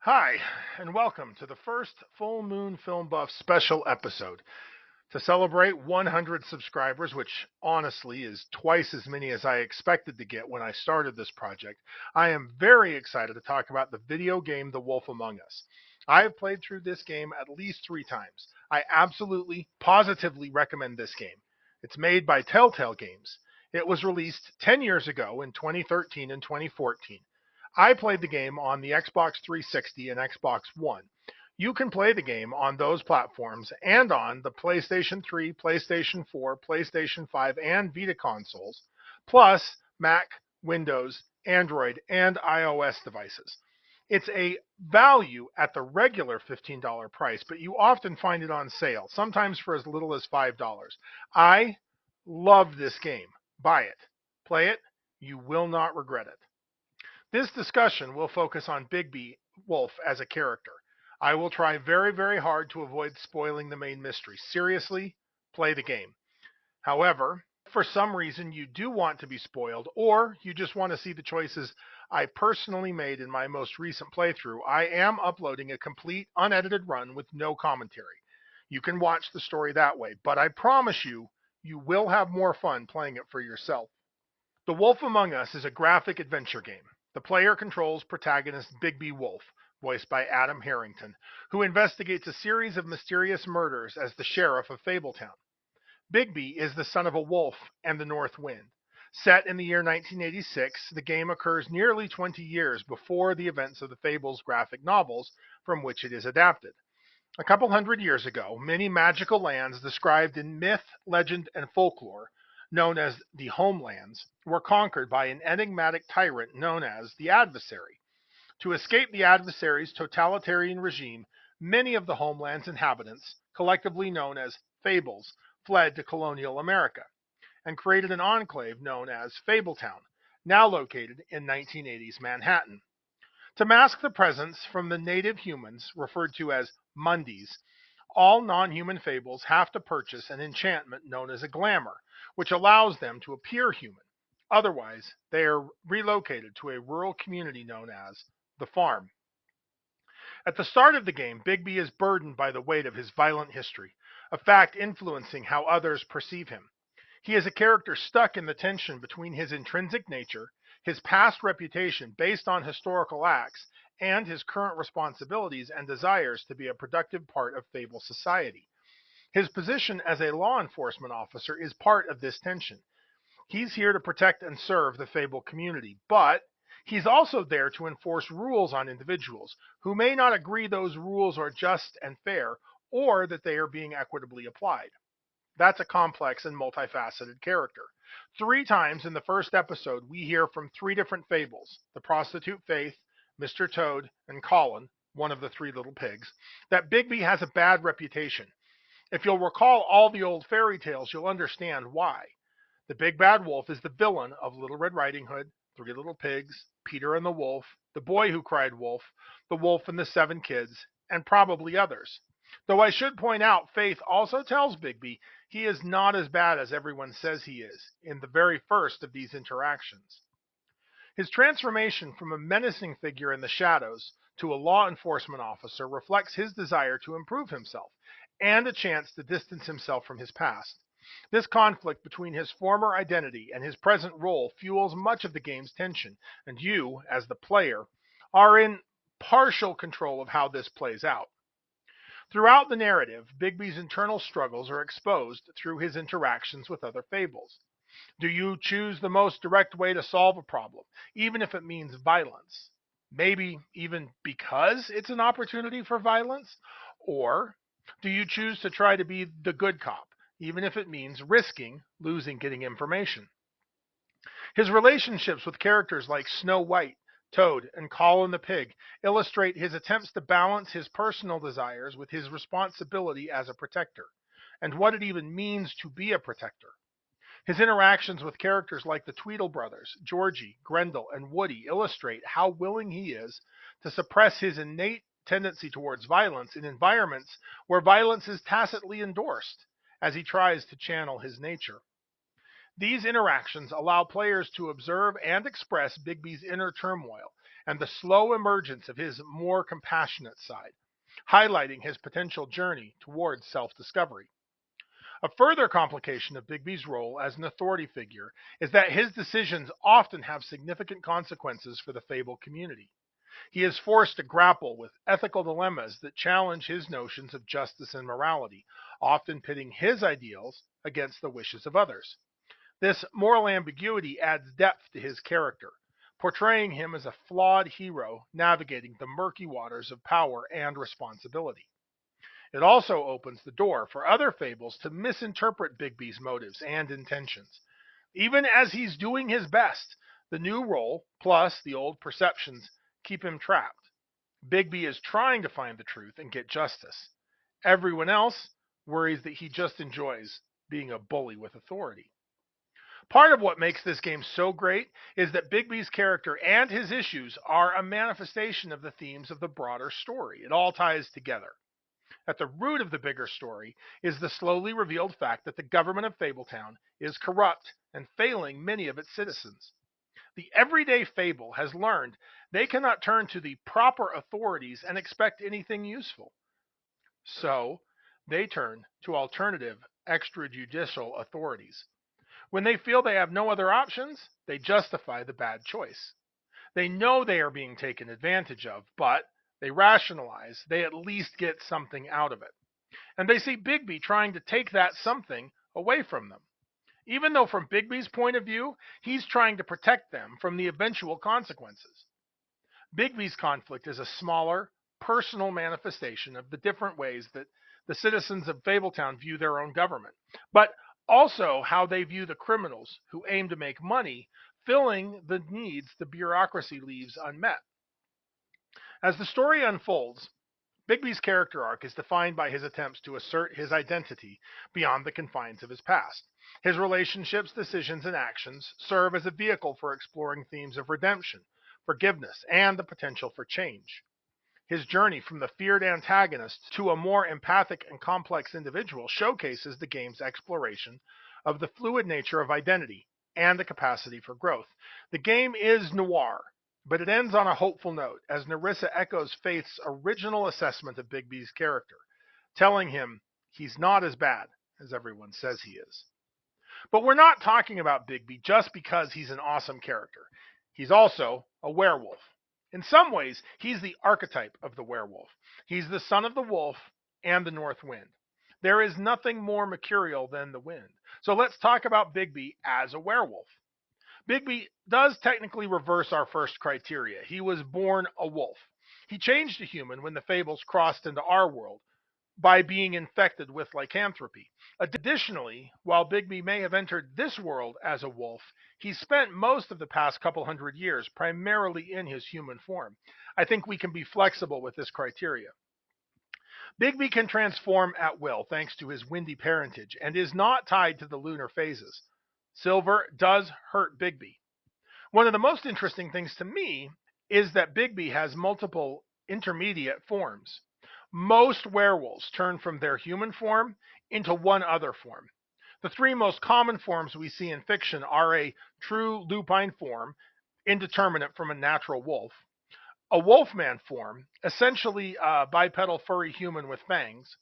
Hi, and welcome to the first Full Moon Film Buff special episode. To celebrate 100 subscribers, which honestly is twice as many as I expected to get when I started this project, I am very excited to talk about the video game The Wolf Among Us. I have played through this game at least 3 times. I absolutely, positively recommend this game. It's made by Telltale Games. It was released 10 years ago in 2013 and 2014. I played the game on the Xbox 360 and Xbox One. You can play the game on those platforms and on the PlayStation 3, PlayStation 4, PlayStation 5, and Vita consoles, plus Mac, Windows, Android, and iOS devices. It's a value at the regular $15 price, but you often find it on sale, sometimes for as little as $5. I love this game. Buy it. Play it. You will not regret it. This discussion will focus on Bigby Wolf as a character. I will try very, very hard to avoid spoiling the main mystery. Seriously, play the game. However, if for some reason you do want to be spoiled, or you just want to see the choices I personally made in my most recent playthrough, I am uploading a complete, unedited run with no commentary. You can watch the story that way, but I promise you, you will have more fun playing it for yourself. The Wolf Among Us is a graphic adventure game. The player controls protagonist Bigby Wolf, voiced by Adam Harrington, who investigates a series of mysterious murders as the sheriff of Fabletown. Bigby is the son of a wolf and the North Wind. Set in the year 1986, the game occurs nearly 20 years before the events of the Fables graphic novels from which it is adapted. A couple hundred years ago, many magical lands described in myth, legend, and folklore, known as the Homelands, were conquered by an enigmatic tyrant known as the Adversary. To escape the adversary's totalitarian regime, many of the Homeland's inhabitants, collectively known as Fables, fled to colonial America and created an enclave known as Fabletown, now located in 1980s Manhattan. To mask the presence from the native humans, referred to as Mundies, all non-human fables have to purchase an enchantment known as a glamour, which allows them to appear human. Otherwise, they are relocated to a rural community known as the farm. At the start of the game, Bigby is burdened by the weight of his violent history, a fact influencing how others perceive him. He is a character stuck in the tension between his intrinsic nature, his past reputation based on historical acts, and his current responsibilities and desires to be a productive part of Fable society. His position as a law enforcement officer is part of this tension. He's here to protect and serve the Fable community, but he's also there to enforce rules on individuals who may not agree those rules are just and fair or that they are being equitably applied. That's a complex and multifaceted character. 3 times in the first episode, we hear from 3 different fables: the prostitute Faith, Mr. Toad, and Colin, one of the 3 little pigs, that Bigby has a bad reputation. If you'll recall all the old fairy tales, you'll understand why. The big bad wolf is the villain of Little Red Riding Hood, 3 Little Pigs, Peter and the Wolf, The Boy Who Cried Wolf, The Wolf and the 7 Kids, and probably others. Though I should point out, Faith also tells Bigby he is not as bad as everyone says he is in the very first of these interactions. His transformation from a menacing figure in the shadows to a law enforcement officer reflects his desire to improve himself and a chance to distance himself from his past. This conflict between his former identity and his present role fuels much of the game's tension, and you, as the player, are in partial control of how this plays out. Throughout the narrative, Bigby's internal struggles are exposed through his interactions with other fables. Do you choose the most direct way to solve a problem, even if it means violence? Maybe even because it's an opportunity for violence? Or do you choose to try to be the good cop, even if it means risking losing getting information? His relationships with characters like Snow White, Toad, and Colin the Pig illustrate his attempts to balance his personal desires with his responsibility as a protector, and what it even means to be a protector. His interactions with characters like the Tweedle brothers, Georgie, Grendel, and Woody illustrate how willing he is to suppress his innate tendency towards violence in environments where violence is tacitly endorsed, as he tries to channel his nature. These interactions allow players to observe and express Bigby's inner turmoil and the slow emergence of his more compassionate side, highlighting his potential journey towards self-discovery. A further complication of Bigby's role as an authority figure is that his decisions often have significant consequences for the Fable community. He is forced to grapple with ethical dilemmas that challenge his notions of justice and morality, often pitting his ideals against the wishes of others. This moral ambiguity adds depth to his character, portraying him as a flawed hero navigating the murky waters of power and responsibility. It also opens the door for other fables to misinterpret Bigby's motives and intentions. Even as he's doing his best, the new role, plus the old perceptions, keep him trapped. Bigby is trying to find the truth and get justice. Everyone else worries that he just enjoys being a bully with authority. Part of what makes this game so great is that Bigby's character and his issues are a manifestation of the themes of the broader story. It all ties together. At the root of the bigger story is the slowly revealed fact that the government of Fabletown is corrupt and failing many of its citizens. The everyday Fable has learned they cannot turn to the proper authorities and expect anything useful. So, they turn to alternative extrajudicial authorities. When they feel they have no other options, they justify the bad choice. They know they are being taken advantage of, but they rationalize they at least get something out of it. And they see Bigby trying to take that something away from them. Even though from Bigby's point of view, he's trying to protect them from the eventual consequences. Bigby's conflict is a smaller, personal manifestation of the different ways that the citizens of Fabletown view their own government, but also how they view the criminals who aim to make money, filling the needs the bureaucracy leaves unmet. As the story unfolds, Bigby's character arc is defined by his attempts to assert his identity beyond the confines of his past. His relationships, decisions, and actions serve as a vehicle for exploring themes of redemption, forgiveness, and the potential for change. His journey from the feared antagonist to a more empathic and complex individual showcases the game's exploration of the fluid nature of identity and the capacity for growth. The game is noir, but it ends on a hopeful note as Nerissa echoes Faith's original assessment of Bigby's character, telling him he's not as bad as everyone says he is. But we're not talking about Bigby just because he's an awesome character. He's also a werewolf. In some ways, he's the archetype of the werewolf. He's the son of the wolf and the north wind. There is nothing more mercurial than the wind. So let's talk about Bigby as a werewolf. Bigby does technically reverse our first criteria. He was born a wolf. He changed to human when the fables crossed into our world by being infected with lycanthropy. Additionally, while Bigby may have entered this world as a wolf, he spent most of the past couple hundred years primarily in his human form. I think we can be flexible with this criteria. Bigby can transform at will thanks to his windy parentage and is not tied to the lunar phases. Silver does hurt Bigby. One of the most interesting things to me is that Bigby has multiple intermediate forms. Most werewolves turn from their human form into one other form. The three most common forms we see in fiction are a true lupine form, indeterminate from a natural wolf, a wolfman form, essentially a bipedal furry human with fangs,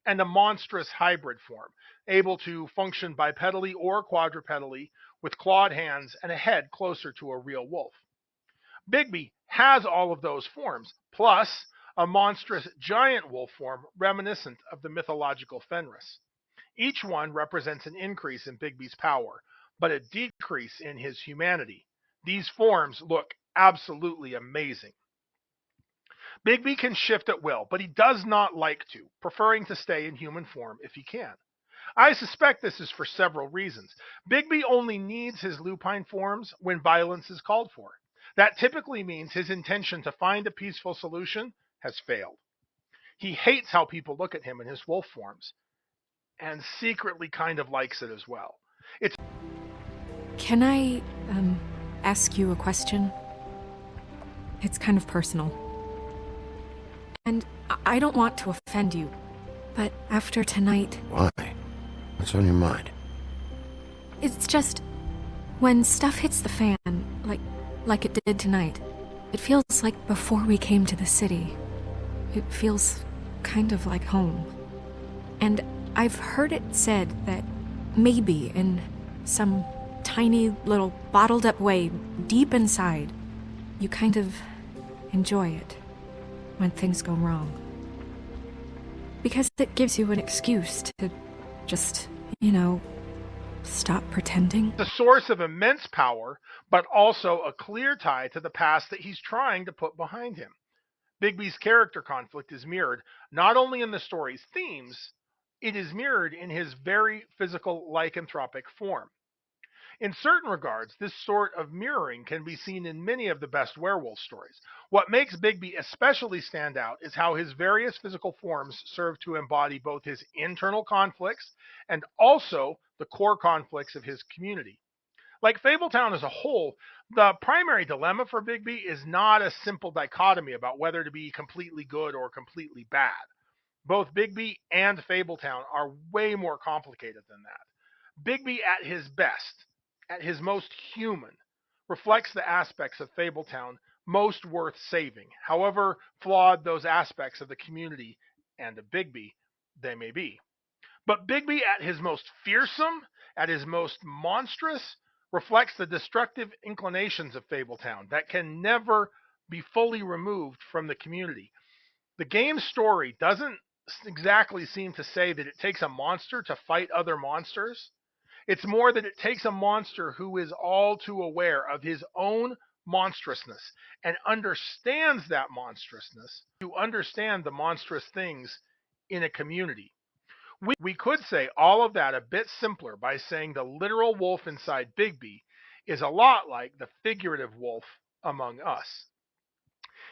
and a monstrous hybrid form, able to function bipedally or quadrupedally with clawed hands and a head closer to a real wolf. Bigby has all of those forms, plus a monstrous giant wolf form reminiscent of the mythological Fenris. Each one represents an increase in Bigby's power, but a decrease in his humanity. These forms look absolutely amazing. Bigby can shift at will, but he does not like to, preferring to stay in human form if he can. I suspect this is for several reasons. Bigby only needs his lupine forms when violence is called for. That typically means his intention to find a peaceful solution has failed. He hates how people look at him in his wolf forms, and secretly kind of likes it as well. Can I, ask you a question? It's kind of personal. And I don't want to offend you, but after tonight... Why? What's on your mind? It's just, when stuff hits the fan, like it did tonight, It feels like before we came to the city. It feels kind of like home. And I've heard it said that maybe in some tiny little bottled up way deep inside, you kind of enjoy it when things go wrong. Because it gives you an excuse to just, stop pretending. The source of immense power, but also a clear tie to the past that he's trying to put behind him. Bigby's character conflict is mirrored not only in the story's themes, it is mirrored in his very physical lycanthropic form. In certain regards, this sort of mirroring can be seen in many of the best werewolf stories. What makes Bigby especially stand out is how his various physical forms serve to embody both his internal conflicts and also the core conflicts of his community. Like Fabletown as a whole, the primary dilemma for Bigby is not a simple dichotomy about whether to be completely good or completely bad. Both Bigby and Fabletown are way more complicated than that. Bigby at his best, at his most human, reflects the aspects of Fabletown most worth saving, however flawed those aspects of the community and of Bigby they may be. But Bigby at his most fearsome, at his most monstrous, reflects the destructive inclinations of Fabletown that can never be fully removed from the community. The game's story doesn't exactly seem to say that it takes a monster to fight other monsters. It's more that it takes a monster who is all too aware of his own monstrousness and understands that monstrousness to understand the monstrous things in a community. We could say all of that a bit simpler by saying the literal wolf inside Bigby is a lot like the figurative wolf among us.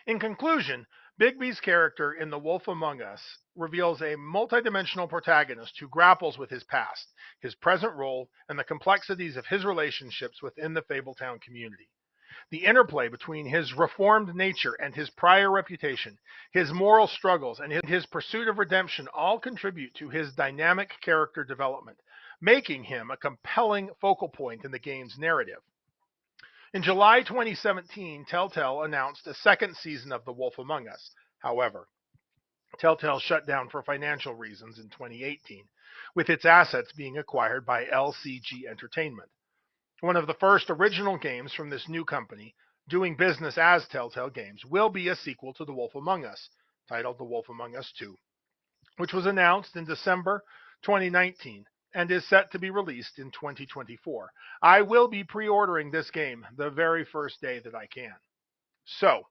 In conclusion, Bigby's character in The Wolf Among Us reveals a multidimensional protagonist who grapples with his past, his present role, and the complexities of his relationships within the Fabletown community. The interplay between his reformed nature and his prior reputation, his moral struggles, and his pursuit of redemption all contribute to his dynamic character development, making him a compelling focal point in the game's narrative. In July 2017, Telltale announced a second season of The Wolf Among Us. However, Telltale shut down for financial reasons in 2018, with its assets being acquired by LCG Entertainment. One of the first original games from this new company, doing business as Telltale Games, will be a sequel to The Wolf Among Us, titled The Wolf Among Us 2, which was announced in December 2019 and is set to be released in 2024. I will be pre-ordering this game the very first day that I can. So,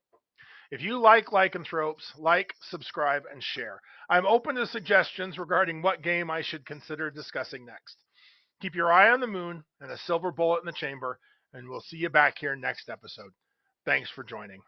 if you like lycanthropes, like, subscribe, and share. I'm open to suggestions regarding what game I should consider discussing next. Keep your eye on the moon and a silver bullet in the chamber, and we'll see you back here next episode. Thanks for joining.